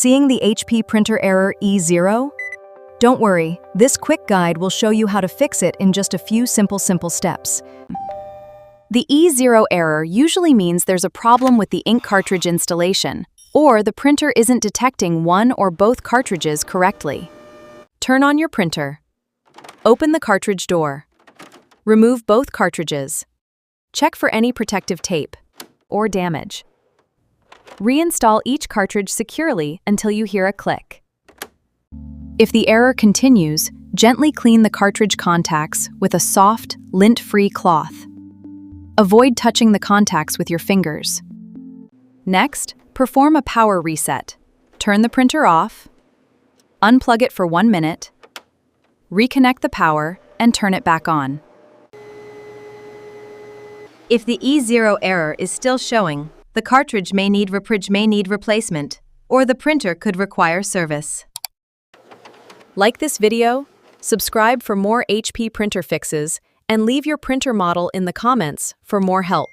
Seeing the HP printer error E0? Don't worry, this quick guide will show you how to fix it in just a few simple steps. The E0 error usually means there's a problem with the ink cartridge installation, or the printer isn't detecting one or both cartridges correctly. Turn on your printer. Open the cartridge door. Remove both cartridges. Check for any protective tape or damage. Reinstall each cartridge securely until you hear a click. If the error continues, gently clean the cartridge contacts with a soft, lint-free cloth. Avoid touching the contacts with your fingers. Next, perform a power reset. Turn the printer off, unplug it for 1 minute, reconnect the power, and turn it back on. If the E0 error is still showing, the cartridge may need replacement, or the printer could require service. Like this video, subscribe for more HP printer fixes, and leave your printer model in the comments for more help.